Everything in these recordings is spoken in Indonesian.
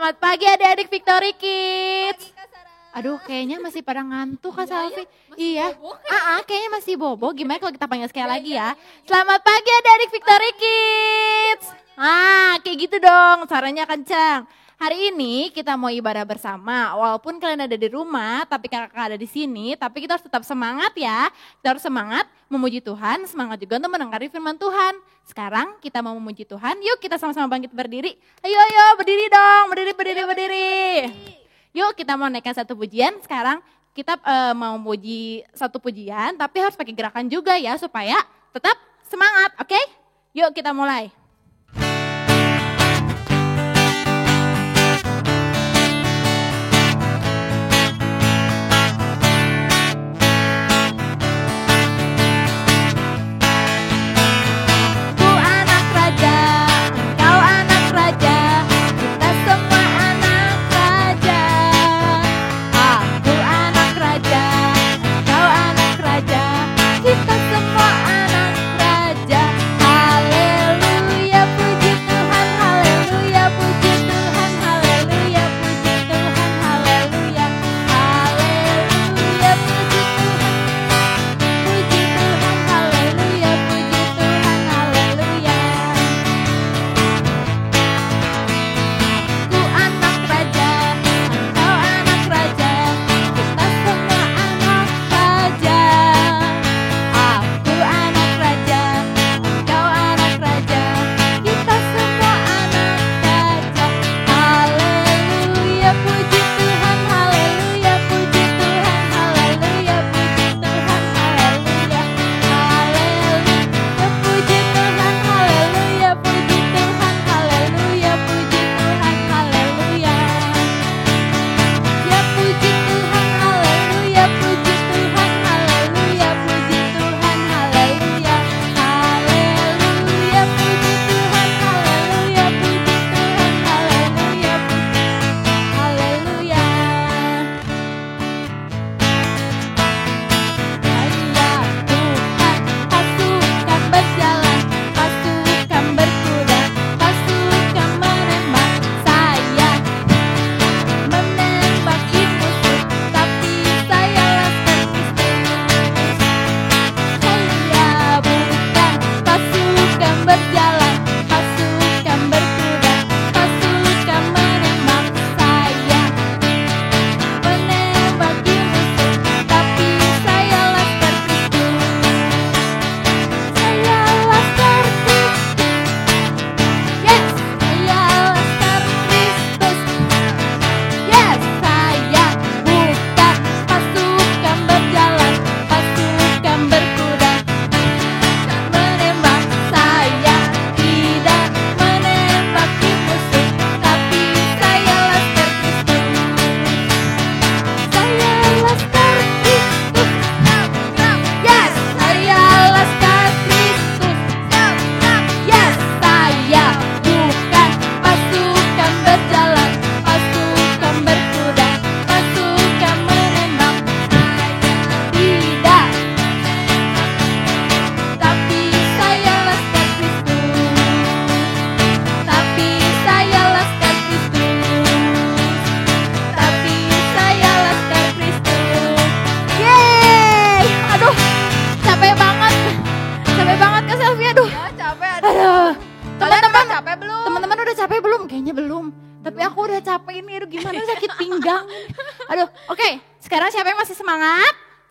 Selamat pagi adik-adik Victory Kids. Aduh, kayaknya masih pada ngantuk Kak Salvi. Iya, kayaknya masih bobo. Gimana kalau kita panggil sekali lagi ya? Selamat pagi adik-adik Victory Kids. Kayak gitu dong, suaranya kencang. Hari ini kita mau ibadah bersama. Walaupun kalian ada di rumah, tapi kakak ada di sini, tapi kita harus tetap semangat ya. Kita harus semangat memuji Tuhan, semangat juga untuk mendengar firman Tuhan. Sekarang kita mau memuji Tuhan, yuk kita sama-sama bangkit berdiri. Ayo, berdiri dong, berdiri. Yuk kita mau naikkan satu pujian. Sekarang kita mau memuji satu pujian, tapi harus pakai gerakan juga ya, supaya tetap semangat, oke? Yuk kita mulai.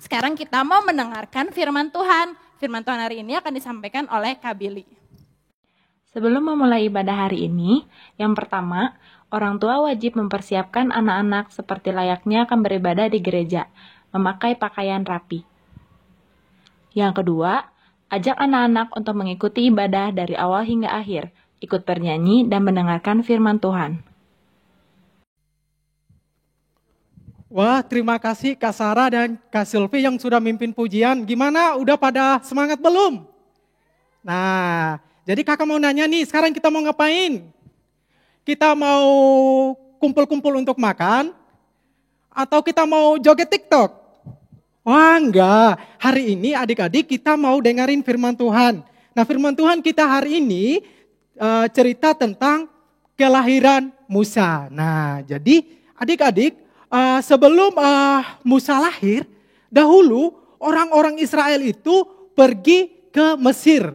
Sekarang kita mau mendengarkan firman Tuhan. Firman Tuhan hari ini akan disampaikan oleh Kak Billy. Sebelum memulai ibadah hari ini, yang pertama, orang tua wajib mempersiapkan anak-anak seperti layaknya akan beribadah di gereja, memakai pakaian rapi. Yang kedua, ajak anak-anak untuk mengikuti ibadah dari awal hingga akhir, ikut bernyanyi dan mendengarkan firman Tuhan. Wah, terima kasih Kak Sarah dan Kak Sylvie yang sudah mimpin pujian. Gimana, udah pada semangat belum? Nah, jadi kakak mau nanya nih, sekarang kita mau ngapain? Kita mau kumpul-kumpul untuk makan? Atau kita mau joget TikTok? Wah enggak, hari ini adik-adik kita mau dengerin firman Tuhan. Nah firman Tuhan kita hari ini cerita tentang kelahiran Musa. Nah, jadi adik-adik, sebelum Musa lahir, dahulu orang-orang Israel itu pergi ke Mesir.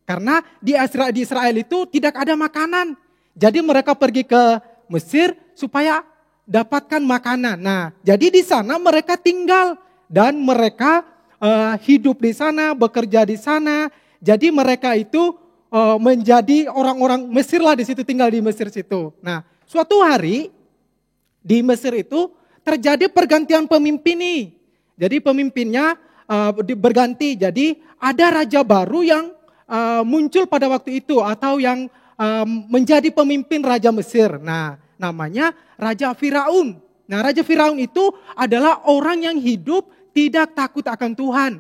Karena di Israel itu tidak ada makanan. Jadi mereka pergi ke Mesir supaya dapatkan makanan. Nah, jadi di sana mereka tinggal dan mereka hidup di sana, bekerja di sana. Jadi mereka itu menjadi orang-orang Mesir lah, di situ, tinggal di Mesir situ. Nah, suatu hari di Mesir itu terjadi pergantian pemimpin nih. Jadi pemimpinnya berganti. Jadi ada raja baru yang muncul pada waktu itu, atau yang menjadi pemimpin Raja Mesir. Nah, namanya Raja Firaun. Nah, Raja Firaun itu adalah orang yang hidup tidak takut akan Tuhan.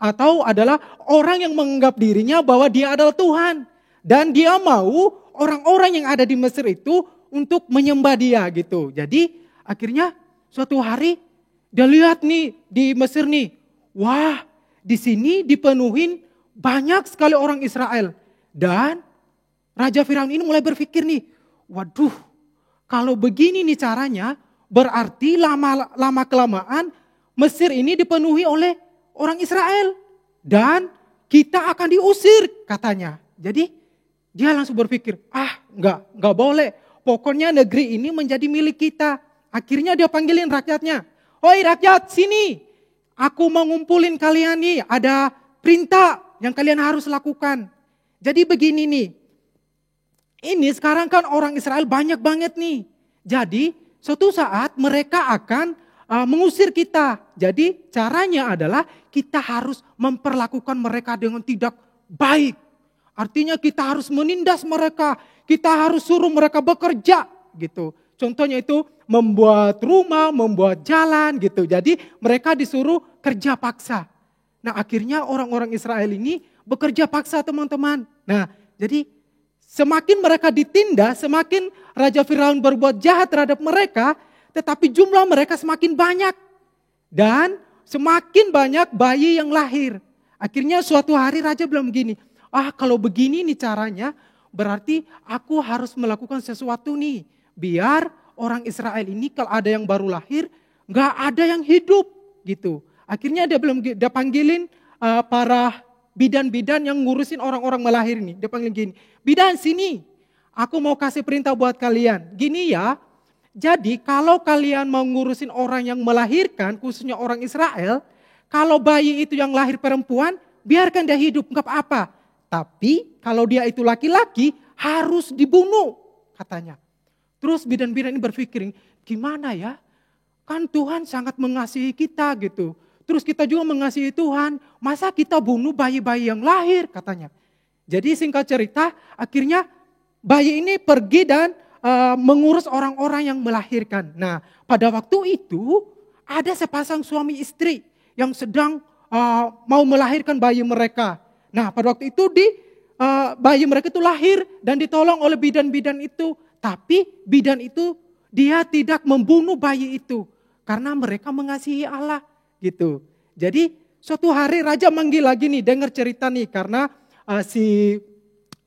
Atau adalah orang yang menganggap dirinya bahwa dia adalah Tuhan. Dan dia mau orang-orang yang ada di Mesir itu untuk menyembah dia gitu. Jadi akhirnya suatu hari dia lihat nih di Mesir nih. Wah, di sini dipenuhin banyak sekali orang Israel. Dan Raja Firaun ini mulai berpikir nih, waduh, kalau begini nih caranya, berarti lama kelamaan Mesir ini dipenuhi oleh orang Israel. Dan kita akan diusir katanya. Jadi dia langsung berpikir, enggak boleh. Pokoknya negeri ini menjadi milik kita. Akhirnya dia panggilin rakyatnya. Hoi rakyat, sini. Aku mau ngumpulin kalian nih. Ada perintah yang kalian harus lakukan. Jadi begini nih. Ini sekarang kan orang Israel banyak banget nih. Jadi suatu saat mereka akan mengusir kita. Jadi caranya adalah kita harus memperlakukan mereka dengan tidak baik. Artinya kita harus menindas mereka. Kita harus suruh mereka bekerja gitu. Contohnya itu membuat rumah, membuat jalan gitu. Jadi mereka disuruh kerja paksa. Nah, akhirnya orang-orang Israel ini bekerja paksa, teman-teman. Nah, jadi semakin mereka ditindas, semakin Raja Firaun berbuat jahat terhadap mereka, tetapi jumlah mereka semakin banyak. Dan semakin banyak bayi yang lahir. Akhirnya suatu hari Raja bilang begini, kalau begini nih caranya, berarti aku harus melakukan sesuatu nih. Biar orang Israel ini kalau ada yang baru lahir, gak ada yang hidup gitu. Akhirnya dia panggilin para bidan-bidan yang ngurusin orang-orang melahir ini. Dia panggil gini, bidan sini, aku mau kasih perintah buat kalian. Gini ya, jadi kalau kalian mau ngurusin orang yang melahirkan, khususnya orang Israel, kalau bayi itu yang lahir perempuan, biarkan dia hidup, enggak apa-apa. Tapi kalau dia itu laki-laki, harus dibunuh, katanya. Terus bidan-bidan ini berpikir, gimana ya? Kan Tuhan sangat mengasihi kita gitu. Terus kita juga mengasihi Tuhan, masa kita bunuh bayi-bayi yang lahir, katanya. Jadi singkat cerita, akhirnya bayi ini pergi dan mengurus orang-orang yang melahirkan. Nah, pada waktu itu ada sepasang suami istri yang sedang mau melahirkan bayi mereka. Nah, pada waktu itu bayi mereka itu lahir dan ditolong oleh bidan-bidan itu. Tapi bidan itu dia tidak membunuh bayi itu karena mereka mengasihi Allah gitu. Jadi suatu hari raja manggil lagi nih, dengar cerita nih, karena si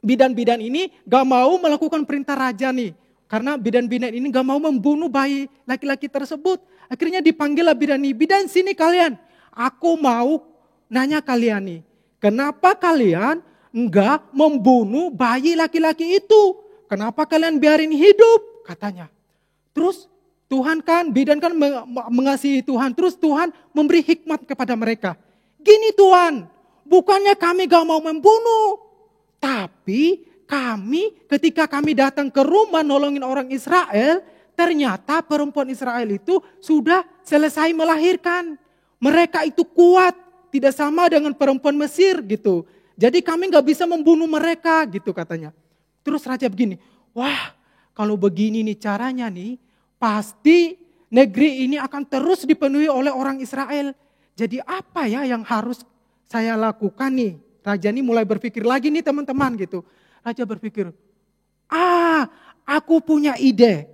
bidan-bidan ini gak mau melakukan perintah raja nih. Karena bidan-bidan ini gak mau membunuh bayi laki-laki tersebut. Akhirnya dipanggil lah bidan nih, bidan sini kalian. Aku mau nanya kalian nih, kenapa kalian enggak membunuh bayi laki-laki itu? Kenapa kalian biarin hidup? Katanya. Terus Tuhan kan, bidan kan mengasihi Tuhan. Terus Tuhan memberi hikmat kepada mereka. Gini Tuhan, bukannya kami gak mau membunuh. Tapi kami ketika kami datang ke rumah nolongin orang Israel, ternyata perempuan Israel itu sudah selesai melahirkan. Mereka itu kuat, tidak sama dengan perempuan Mesir gitu. Jadi kami gak bisa membunuh mereka gitu katanya. Terus raja begini, wah kalau begini nih caranya nih, pasti negeri ini akan terus dipenuhi oleh orang Israel. Jadi apa ya yang harus saya lakukan nih? Raja ini mulai berpikir lagi nih teman-teman gitu. Raja berpikir, aku punya ide.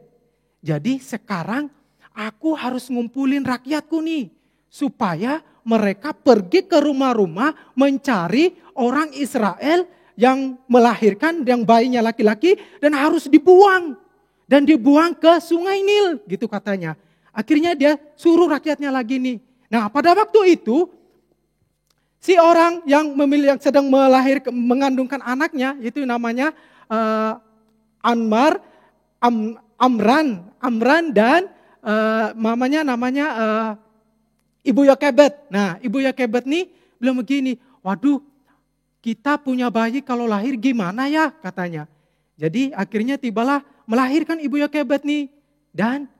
Jadi sekarang aku harus ngumpulin rakyatku nih. Supaya mereka pergi ke rumah-rumah mencari orang Israel yang melahirkan, yang bayinya laki-laki dan harus dibuang. dan dibuang ke sungai Nil gitu katanya. Akhirnya dia suruh rakyatnya lagi nih. Nah pada waktu itu si orang yang sedang mengandungkan anaknya itu namanya Amran dan namanya Ibu Yokebed. Nah Ibu Yokebed nih bilang begini, waduh kita punya bayi kalau lahir gimana ya katanya. Jadi akhirnya tibalah melahirkan Ibu Yokebed nih. Dan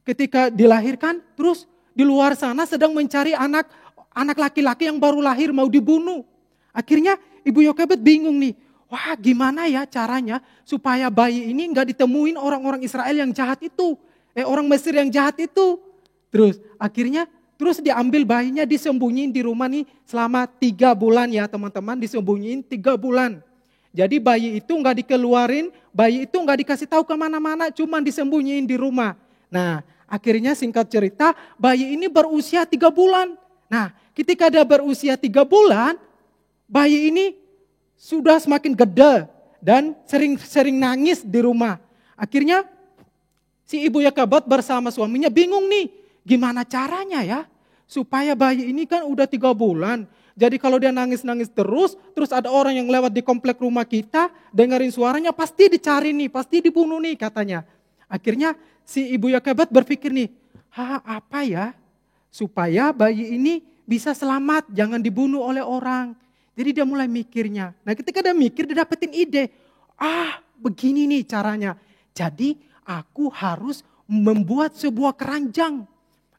ketika dilahirkan terus di luar sana sedang mencari anak laki-laki yang baru lahir mau dibunuh. Akhirnya Ibu Yokebed bingung nih. Wah gimana ya caranya supaya bayi ini gak ditemuin orang-orang Israel yang jahat itu. Orang Mesir yang jahat itu. Terus akhirnya diambil bayinya disembunyiin di rumah nih selama 3 bulan ya teman-teman. Disembunyiin 3 bulan. Jadi bayi itu gak dikeluarin, bayi itu gak dikasih tahu kemana-mana, cuma disembunyiin di rumah. Nah akhirnya singkat cerita bayi ini berusia 3 bulan. Nah ketika dia berusia 3 bulan, bayi ini sudah semakin gede dan sering nangis di rumah. Akhirnya si Ibu Yokebed bersama suaminya bingung nih, gimana caranya ya supaya bayi ini kan udah 3 bulan. Jadi kalau dia nangis-nangis terus ada orang yang lewat di komplek rumah kita, dengerin suaranya pasti dicari nih, pasti dibunuh nih katanya. Akhirnya si Ibu Yokebed berpikir nih, apa ya supaya bayi ini bisa selamat, jangan dibunuh oleh orang. Jadi dia mulai mikirnya. Nah ketika dia mikir, dia dapetin ide. Begini nih caranya. Jadi aku harus membuat sebuah keranjang.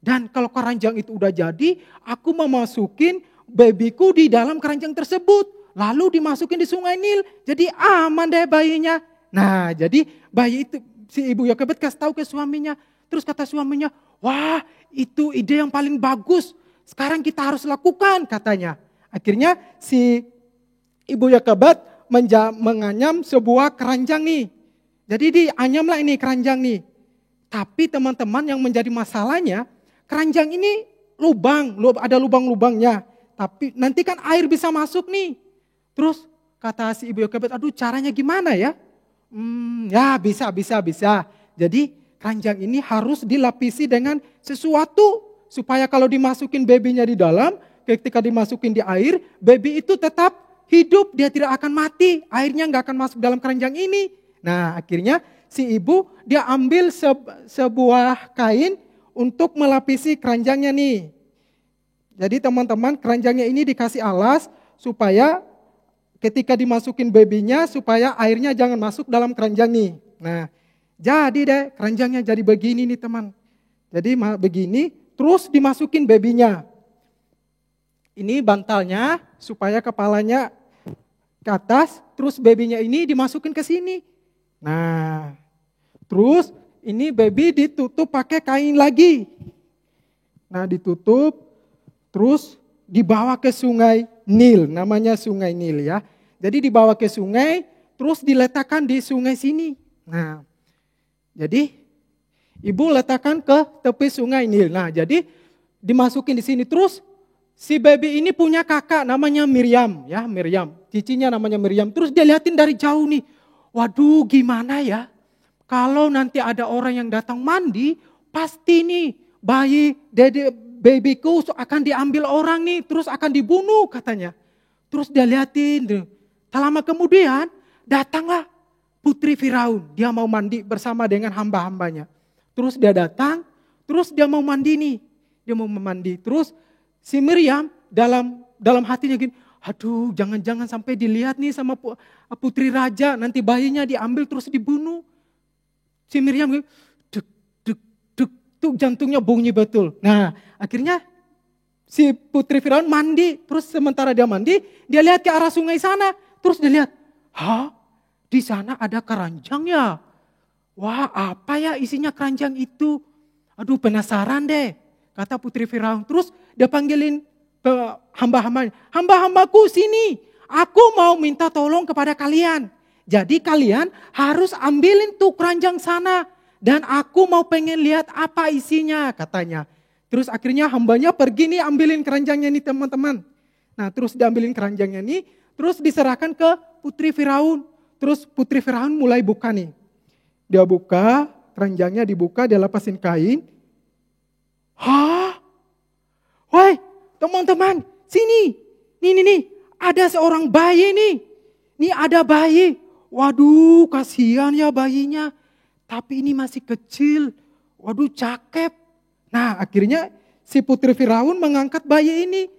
Dan kalau keranjang itu udah jadi, aku memasukin babyku di dalam keranjang tersebut. Lalu dimasukin di sungai Nil. Jadi aman deh bayinya. Nah jadi bayi itu, si Ibu Yokebed kasih tahu ke suaminya. Terus kata suaminya, wah itu ide yang paling bagus. Sekarang kita harus lakukan katanya. Akhirnya si Ibu Yokebed menganyam sebuah keranjang nih. Jadi dianyamlah ini keranjang nih. Tapi teman-teman yang menjadi masalahnya, keranjang ini ada lubang-lubangnya. Tapi nanti kan air bisa masuk nih. Terus kata si Ibu Yokebed, aduh caranya gimana ya? Ya bisa. Jadi keranjang ini harus dilapisi dengan sesuatu. Supaya kalau dimasukin babynya di dalam, ketika dimasukin di air, baby itu tetap hidup, dia tidak akan mati. Airnya gak akan masuk dalam keranjang ini. Nah akhirnya si ibu dia ambil sebuah kain untuk melapisi keranjangnya nih. Jadi teman-teman keranjangnya ini dikasih alas supaya ketika dimasukin babynya supaya airnya jangan masuk dalam keranjang nih. Nah jadi deh keranjangnya jadi begini nih teman. Jadi begini terus dimasukin babynya. Ini bantalnya supaya kepalanya ke atas, terus babynya ini dimasukin ke sini. Nah, terus ini baby ditutup pakai kain lagi. Nah, ditutup, terus dibawa ke sungai Nil, namanya sungai Nil ya. Jadi dibawa ke sungai, terus diletakkan di sungai sini. Nah, jadi ibu letakkan ke tepi sungai Nil. Nah, jadi dimasukin di sini terus. Si baby ini punya kakak namanya Miriam. Cicinya namanya Miriam. Terus dia liatin dari jauh nih. Waduh gimana ya. Kalau nanti ada orang yang datang mandi. Pasti nih babyku akan diambil orang nih. Terus akan dibunuh katanya. Terus dia liatin. Tak lama kemudian datanglah putri Firaun. Dia mau mandi bersama dengan hamba-hambanya. Terus dia datang. Terus dia mau mandi nih. Dia mau mandi. Terus si Miriam dalam hatinya gini, aduh jangan-jangan sampai dilihat nih sama putri raja, nanti bayinya diambil terus dibunuh. Si Miriam gini, duk jantungnya bunyi betul. Nah akhirnya si putri Firaun mandi, terus sementara dia mandi, dia lihat ke arah sungai sana, terus dia lihat, di sana ada keranjang ya. Wah apa ya isinya keranjang itu, aduh penasaran deh. Kata putri Firaun, terus dia panggilin hamba-hambaku sini, aku mau minta tolong kepada kalian. Jadi kalian harus ambilin tuh keranjang sana, dan aku mau pengen lihat apa isinya katanya. Terus akhirnya hambanya pergi nih ambilin keranjangnya nih teman-teman. Nah terus diambilin keranjangnya nih, terus diserahkan ke putri Firaun. Terus putri Firaun mulai buka nih. Dia buka, keranjangnya dibuka, dia lepasin kain. Hah? Woi, teman-teman, sini. Nih, ada seorang bayi nih. Nih ada bayi. Waduh, kasihan ya bayinya. Tapi ini masih kecil. Waduh, cakep. Nah, akhirnya si putri Firaun mengangkat bayi ini.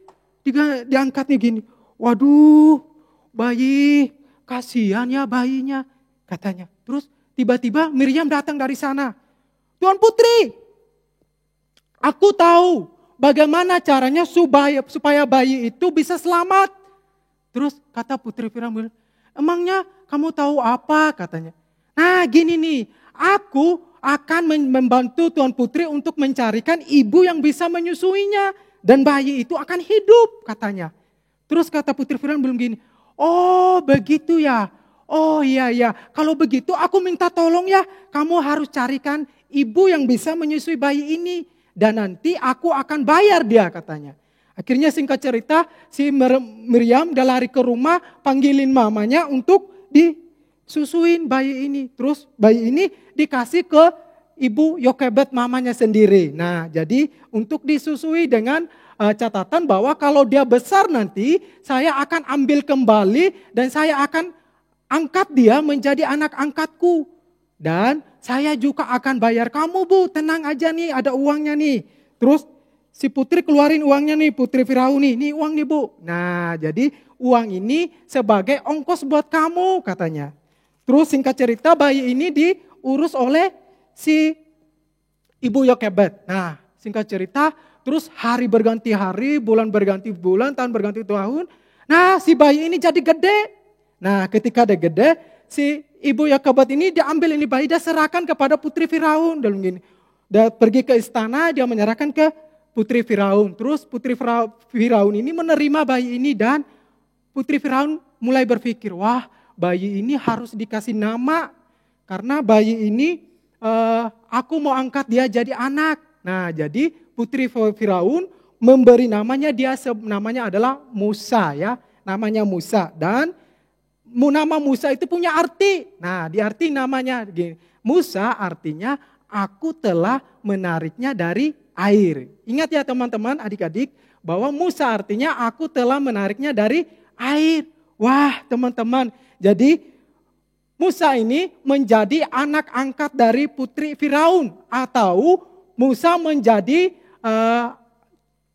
Diangkatnya gini. Waduh, bayi, kasihan ya bayinya, katanya. Terus tiba-tiba Miriam datang dari sana. Tuan Putri, aku tahu bagaimana caranya supaya bayi itu bisa selamat. Terus kata putri Firaun, emangnya kamu tahu apa, katanya. Nah gini nih, aku akan membantu Tuan Putri untuk mencarikan ibu yang bisa menyusuinya. Dan bayi itu akan hidup, katanya. Terus kata putri Firaun belum gini, oh begitu ya, oh iya, kalau begitu aku minta tolong ya, kamu harus carikan ibu yang bisa menyusui bayi ini. Dan nanti aku akan bayar dia, katanya. Akhirnya singkat cerita, si Miriam dia lari ke rumah, panggilin mamanya untuk disusuin bayi ini. Terus bayi ini dikasih ke ibu Yokebed mamanya sendiri. Nah jadi untuk disusui dengan catatan bahwa kalau dia besar nanti saya akan ambil kembali dan saya akan angkat dia menjadi anak angkatku. Dan saya juga akan bayar kamu bu, tenang aja nih ada uangnya nih. Terus si putri keluarin uangnya nih, putri Firaun nih uang nih bu. Nah jadi uang ini sebagai ongkos buat kamu, katanya. Terus singkat cerita bayi ini diurus oleh si ibu Yokebed. Nah singkat cerita terus hari berganti hari, bulan berganti bulan, tahun berganti tahun. Nah si bayi ini jadi gede. Nah ketika dia gede, si ibu Yokebed ini diambil ini bayi, dia serahkan kepada putri Firaun. Dan gini, dia pergi ke istana, dia menyerahkan ke putri Firaun. Terus putri Firaun ini menerima bayi ini dan putri Firaun mulai berpikir, wah bayi ini harus dikasih nama. Karena bayi ini aku mau angkat dia jadi anak. Nah jadi putri Firaun memberi namanya, namanya adalah Musa ya. Namanya Musa dan nama Musa itu punya arti. Nah di arti namanya gini, Musa artinya aku telah menariknya dari air. Ingat ya teman-teman adik-adik bahwa Musa artinya aku telah menariknya dari air. Wah teman-teman, jadi Musa ini menjadi anak angkat dari putri Firaun atau Musa menjadi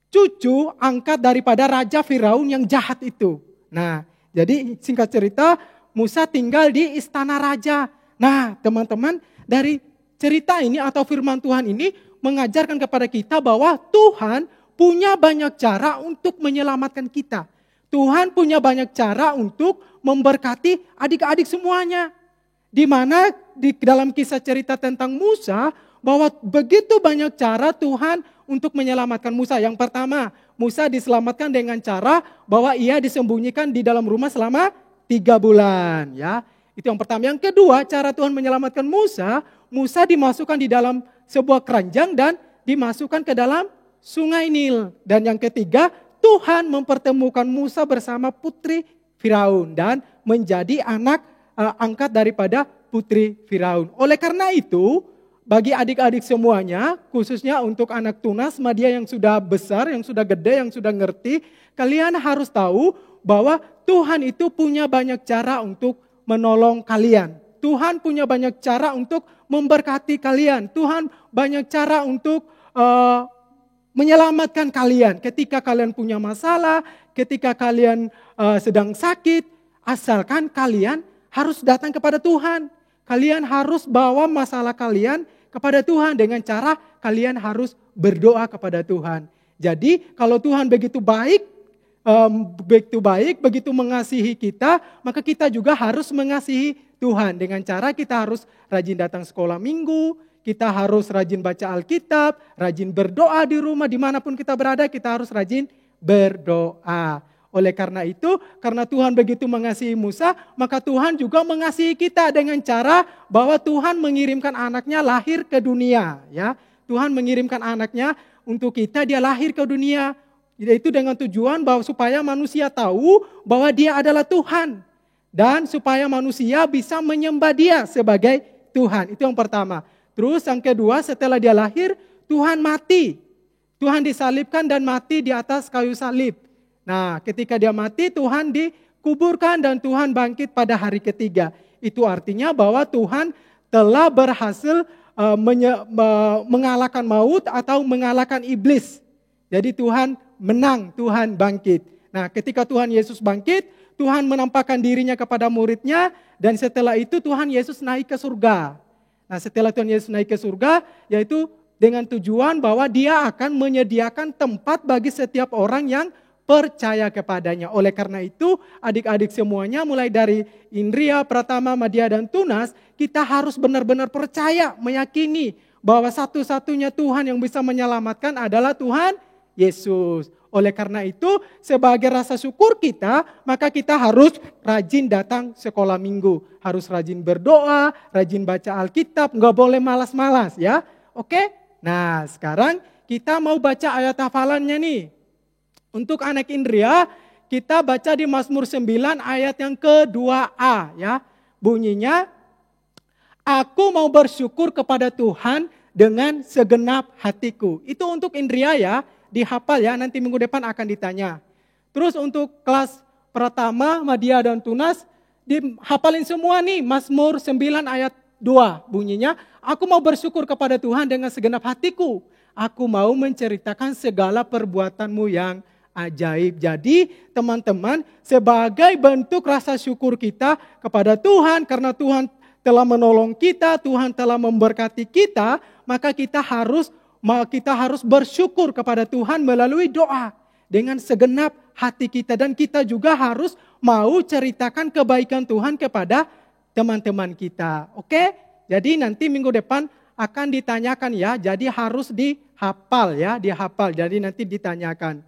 cucu angkat daripada Raja Firaun yang jahat itu. Nah, jadi singkat cerita Musa tinggal di istana raja. Nah, teman-teman dari cerita ini atau firman Tuhan ini mengajarkan kepada kita bahwa Tuhan punya banyak cara untuk menyelamatkan kita. Tuhan punya banyak cara untuk memberkati adik-adik semuanya. Di mana di dalam kisah cerita tentang Musa, bahwa begitu banyak cara Tuhan untuk menyelamatkan Musa. Yang pertama, Musa diselamatkan dengan cara bahwa ia disembunyikan di dalam rumah selama 3 bulan. Ya, itu yang pertama. Yang kedua, cara Tuhan menyelamatkan Musa, Musa dimasukkan di dalam sebuah keranjang dan dimasukkan ke dalam sungai Nil. Dan yang ketiga, Tuhan mempertemukan Musa bersama putri Firaun dan menjadi anak angkat daripada putri Firaun. Oleh karena itu, bagi adik-adik semuanya, khususnya untuk anak tunas, media yang sudah besar, yang sudah gede, yang sudah ngerti, kalian harus tahu bahwa Tuhan itu punya banyak cara untuk menolong kalian. Tuhan punya banyak cara untuk memberkati kalian. Tuhan banyak cara untuk menyelamatkan kalian. Ketika kalian punya masalah, ketika kalian sedang sakit, asalkan kalian harus datang kepada Tuhan. Kalian harus bawa masalah kalian kepada Tuhan dengan cara kalian harus berdoa kepada Tuhan. Jadi kalau Tuhan begitu baik, begitu mengasihi kita, maka kita juga harus mengasihi Tuhan. Dengan cara kita harus rajin datang sekolah minggu, kita harus rajin baca Alkitab, rajin berdoa di rumah, dimanapun kita berada kita harus rajin berdoa. Oleh karena itu, karena Tuhan begitu mengasihi Musa, maka Tuhan juga mengasihi kita dengan cara bahwa Tuhan mengirimkan anaknya lahir ke dunia. Ya, Tuhan mengirimkan anaknya untuk kita, dia lahir ke dunia. Itu dengan tujuan bahwa supaya manusia tahu bahwa dia adalah Tuhan. Dan supaya manusia bisa menyembah dia sebagai Tuhan. Itu yang pertama. Terus yang kedua, setelah dia lahir, Tuhan mati. Tuhan disalibkan dan mati di atas kayu salib. Nah, ketika dia mati, Tuhan dikuburkan dan Tuhan bangkit pada hari ketiga. Itu artinya bahwa Tuhan telah berhasil mengalahkan maut atau mengalahkan iblis. Jadi Tuhan menang, Tuhan bangkit. Nah, ketika Tuhan Yesus bangkit, Tuhan menampakkan dirinya kepada muridnya dan setelah itu Tuhan Yesus naik ke surga. Nah, setelah Tuhan Yesus naik ke surga, yaitu dengan tujuan bahwa dia akan menyediakan tempat bagi setiap orang yang percaya kepadanya. Oleh karena itu, adik-adik semuanya mulai dari Indria, Pratama, Madya, dan Tunas, kita harus benar-benar percaya, meyakini bahwa satu-satunya Tuhan yang bisa menyelamatkan adalah Tuhan Yesus. Oleh karena itu, sebagai rasa syukur kita, maka kita harus rajin datang sekolah minggu. Harus rajin berdoa, rajin baca Alkitab, nggak boleh malas-malas ya. Oke? Nah, sekarang kita mau baca ayat hafalannya nih. Untuk anak Indria, kita baca di Mazmur 9 ayat yang ke-2a ya. Bunyinya, aku mau bersyukur kepada Tuhan dengan segenap hatiku. Itu untuk Indria ya. Dihafal ya, nanti minggu depan akan ditanya. Terus untuk kelas Pratama, Madya, dan Tunas, dihafalin semua nih, Mazmur 9 ayat 2 bunyinya, aku mau bersyukur kepada Tuhan dengan segenap hatiku. Aku mau menceritakan segala perbuatanmu yang ajaib. Jadi teman-teman, sebagai bentuk rasa syukur kita kepada Tuhan, karena Tuhan telah menolong kita, Tuhan telah memberkati kita, maka kita harus bersyukur kepada Tuhan melalui doa dengan segenap hati kita. Dan kita juga harus mau ceritakan kebaikan Tuhan kepada teman-teman kita. Oke? Jadi nanti minggu depan akan ditanyakan ya. Jadi harus dihafal ya, dihafal. Jadi nanti ditanyakan.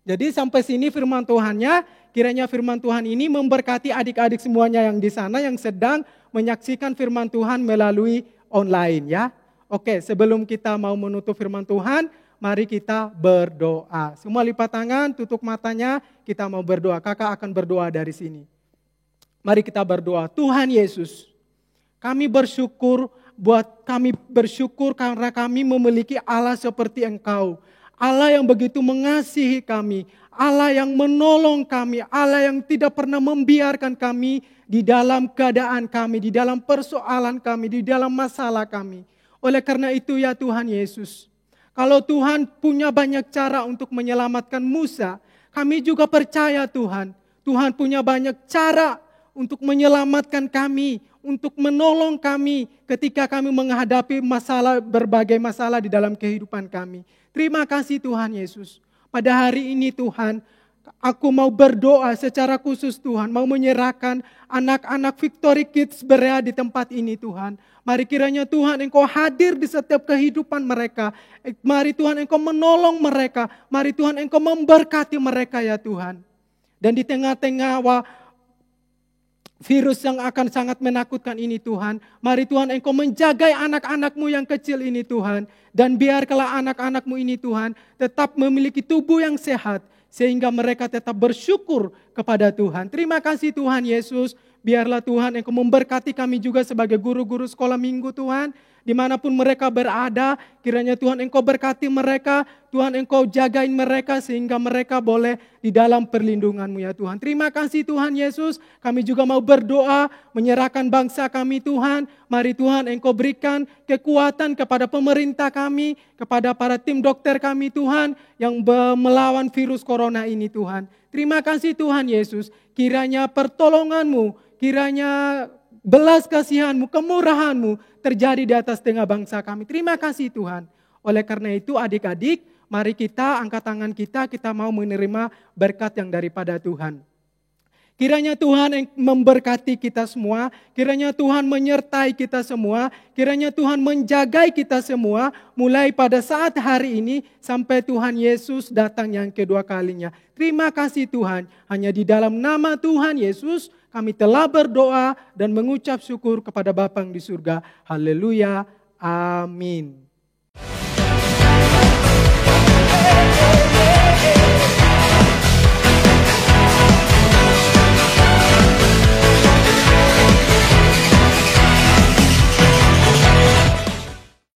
Jadi sampai sini firman Tuhannya, kiranya firman Tuhan ini memberkati adik-adik semuanya yang di sana yang sedang menyaksikan firman Tuhan melalui online ya. Oke, sebelum kita mau menutup firman Tuhan, mari kita berdoa. Semua lipat tangan, tutup matanya, kita mau berdoa. Kakak akan berdoa dari sini. Mari kita berdoa. Tuhan Yesus, kami bersyukur karena kami memiliki Allah seperti Engkau. Allah yang begitu mengasihi kami, Allah yang menolong kami, Allah yang tidak pernah membiarkan kami di dalam keadaan kami, di dalam persoalan kami, di dalam masalah kami. Oleh karena itu ya Tuhan Yesus, kalau Tuhan punya banyak cara untuk menyelamatkan Musa, kami juga percaya Tuhan. Tuhan punya banyak cara untuk menyelamatkan kami, untuk menolong kami ketika kami menghadapi berbagai masalah di dalam kehidupan kami. Terima kasih Tuhan Yesus. Pada hari ini Tuhan, aku mau berdoa secara khusus Tuhan, mau menyerahkan anak-anak Victory Kids Berea di tempat ini Tuhan. Mari kiranya Tuhan Engkau hadir di setiap kehidupan mereka. Mari Tuhan Engkau menolong mereka. Mari Tuhan Engkau memberkati mereka ya Tuhan. Dan di tengah-tengah virus yang akan sangat menakutkan ini Tuhan, mari Tuhan Engkau menjaga anak-anak-Mu yang kecil ini Tuhan. Dan biarkanlah anak-anak-Mu ini Tuhan tetap memiliki tubuh yang sehat, sehingga mereka tetap bersyukur kepada Tuhan. Terima kasih Tuhan Yesus. Biarlah Tuhan Engkau memberkati kami juga sebagai guru-guru sekolah minggu Tuhan. Dimanapun mereka berada, kiranya Tuhan Engkau berkati mereka. Tuhan Engkau jagain mereka sehingga mereka boleh di dalam perlindungan-Mu ya Tuhan. Terima kasih Tuhan Yesus. Kami juga mau berdoa, menyerahkan bangsa kami Tuhan. Mari Tuhan Engkau berikan kekuatan kepada pemerintah kami, kepada para tim dokter kami Tuhan yang melawan virus corona ini Tuhan. Terima kasih Tuhan Yesus. Kiranya pertolongan-Mu, kiranya belas kasihan-Mu, kemurahan-Mu terjadi di atas tengah bangsa kami. Terima kasih Tuhan. Oleh karena itu adik-adik, mari kita angkat tangan kita mau menerima berkat yang daripada Tuhan. Kiranya Tuhan yang memberkati kita semua, kiranya Tuhan menyertai kita semua, kiranya Tuhan menjagai kita semua mulai pada saat hari ini sampai Tuhan Yesus datang yang kedua kalinya. Terima kasih Tuhan, hanya di dalam nama Tuhan Yesus kami telah berdoa dan mengucap syukur kepada Bapa yang di surga. Haleluya, amin.